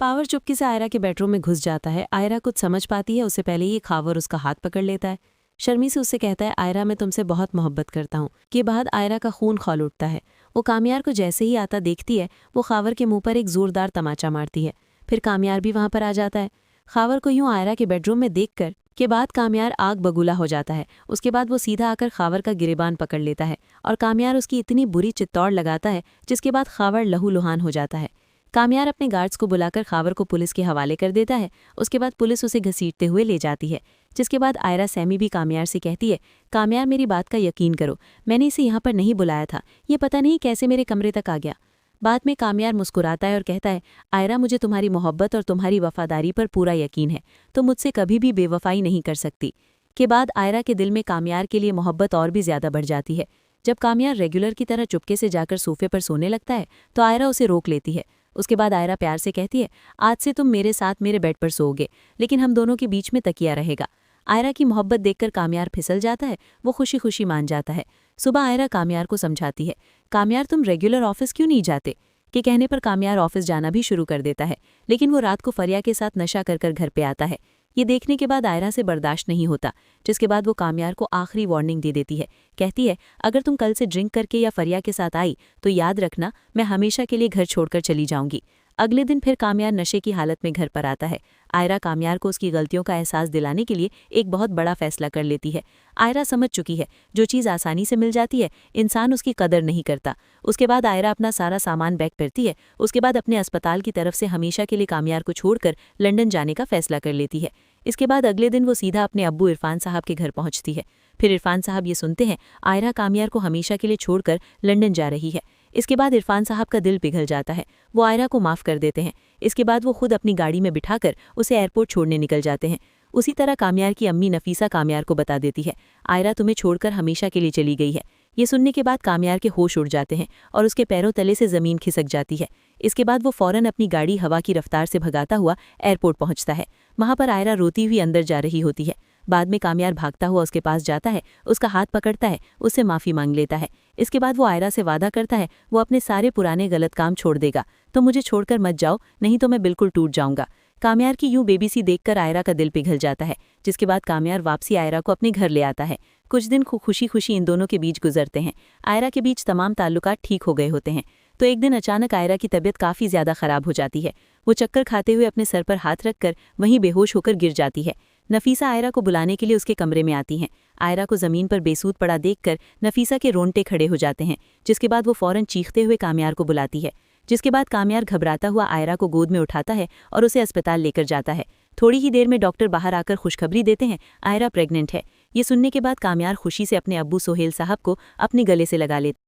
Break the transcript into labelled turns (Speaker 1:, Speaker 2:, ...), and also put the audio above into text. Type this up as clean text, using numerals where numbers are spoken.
Speaker 1: Power चुपके से आयरा के बेडरूम में घुस जाता है। आयरा कुछ समझ पाती है उससे पहले ही खावर उसका हाथ पकड़ लेता है। शर्मी से उससे कहता है, आयरा मैं तुमसे बहुत मोहब्बत करता हूँ। के बाद आयरा का खून खौल उठता है। वो कामयार को जैसे ही आता देखती है वो खावर के मुंह पर एक जोरदार तमाचा मारती है। फिर कामयार भी वहां पर आ जाता है। खावर को यूं आयरा के बेडरूम में देखकर के बाद कामयार आग बगुला हो जाता है। उसके बाद वो सीधा आकर खावर का गिरेबान पकड़ लेता है और कामयार उसकी इतनी बुरी चित्तौड़ लगाता है जिसके बाद खावर लहूलुहान हो जाता है। कामयार अपने गार्ड्स को बुलाकर खावर को पुलिस के हवाले कर देता है। उसके बाद पुलिस उसे घसीटते हुए ले जाती है। जिसके बाद आयरा सैमी भी कामयार से कहती है, कामयार मेरी बात का यकीन करो, मैंने इसे यहाँ पर नहीं बुलाया था, ये पता नहीं कैसे मेरे कमरे तक आ गया। बाद में कामयार मुस्कुराता है और कहता है, आयरा मुझे तुम्हारी मोहब्बत और तुम्हारी वफादारी पर पूरा यकीन है, तुम मुझसे कभी भी बेवफाई नहीं कर सकती। के बाद आयरा के दिल में कामयार के लिए मोहब्बत और भी ज्यादा बढ़ जाती है। जब कामयार रेगुलर की तरह चुपके से जाकर सोफे पर सोने लगता है तो आयरा उसे रोक लेती है। उसके बाद आयरा प्यार से कहती है, आज से तुम मेरे साथ मेरे बेड पर सोओगे, लेकिन हम दोनों के बीच में तकिया रहेगा। आयरा की मोहब्बत देखकर कामयार फिसल जाता है। वो खुशी खुशी मान जाता है। सुबह आयरा कामयार को समझाती है, कामयार तुम रेगुलर ऑफिस क्यों नहीं जाते? के कहने पर कामयार ऑफिस जाना भी शुरू कर देता है, लेकिन वो रात को फरिया के साथ नशा कर घर पे आता है। ये देखने के बाद आयरा से बर्दाश्त नहीं होता, जिसके बाद वो कामयार को आखिरी वार्निंग दे देती है। कहती है, अगर तुम कल से ड्रिंक करके या फरिया के साथ आई तो याद रखना मैं हमेशा के लिए घर छोड़कर चली जाऊंगी। अगले दिन फिर कामयार नशे की हालत में घर पर आता है। आयरा कामयार को उसकी गलतियों का एहसास दिलाने के लिए एक बहुत बड़ा फैसला कर लेती है। आयरा समझ चुकी है, जो चीज़ आसानी से मिल जाती है इंसान उसकी कदर नहीं करता। उसके बाद आयरा अपना सारा सामान पैक करती है। उसके बाद अपने अस्पताल की तरफ से हमेशा के लिए कामयार को छोड़कर लंदन जाने का फैसला कर लेती है। इसके बाद अगले दिन वो सीधा अपने अब्बू इरफान साहब के घर पहुंचती है। फिर इरफान साहब ये सुनते हैं आयरा कामयार को हमेशा के लिए छोड़कर लंदन जा रही है। इसके बाद इरफान साहब का दिल पिघल जाता है। वो आयरा को माफ़ कर देते हैं। इसके बाद वो खुद अपनी गाड़ी में बिठाकर उसे एयरपोर्ट छोड़ने निकल जाते हैं। उसी तरह कामयार की अम्मी नफीसा कामयार को बता देती है, आयरा तुम्हें छोड़कर हमेशा के लिए चली गई है। ये सुनने के बाद कामयार के होश उड़ जाते हैं और उसके पैरों तले से ज़मीन खिसक जाती है। इसके बाद वो फ़ौरन अपनी गाड़ी हवा की रफ्तार से भगाता हुआ एयरपोर्ट पहुंचता है। वहां पर आयरा रोती हुई अंदर जा रही होती है। बाद में कामयार भागता हुआ उसके पास जाता है, उसका हाथ पकड़ता है, उससे माफ़ी मांग लेता है। इसके बाद वो आयरा से वादा करता है वो अपने सारे पुराने गलत काम छोड़ देगा। तो मुझे छोड़कर मत जाओ, नहीं तो मैं बिल्कुल टूट जाऊंगा। कामयार की यूं बेबीसी देखकर आयरा का दिल पिघल जाता है। जिसके बाद कामयार वापसी आयरा को अपने घर ले आता है। कुछ दिन खुशी खुशी इन दोनों के बीच गुजरते हैं। आयरा के बीच तमाम ताल्लुकात ठीक हो गए होते हैं। तो एक दिन अचानक आयरा की तबीयत काफ़ी ज़्यादा ख़राब हो जाती है। वो चक्कर खाते हुए अपने सर पर हाथ रखकर वहीं बेहोश होकर गिर जाती है। नफीसा आयरा को बुलाने के लिए उसके कमरे में आती हैं। आयरा को ज़मीन पर बेसूध पड़ा देखकर नफीसा के रोंगटे खड़े हो जाते हैं। जिसके बाद वो फ़ौरन चीखते हुए कामयार को बुलाती है। जिसके बाद कामयार घबराता हुआ आयरा को गोद में उठाता है और उसे अस्पताल लेकर जाता है। थोड़ी ही देर में डॉक्टर बाहर आकर खुशखबरी देते हैं, आयरा प्रेग्नेंट है। ये सुनने के बाद कामयार खुशी से अपने अब्बू सोहेल साहब को अपने गले से लगा लेते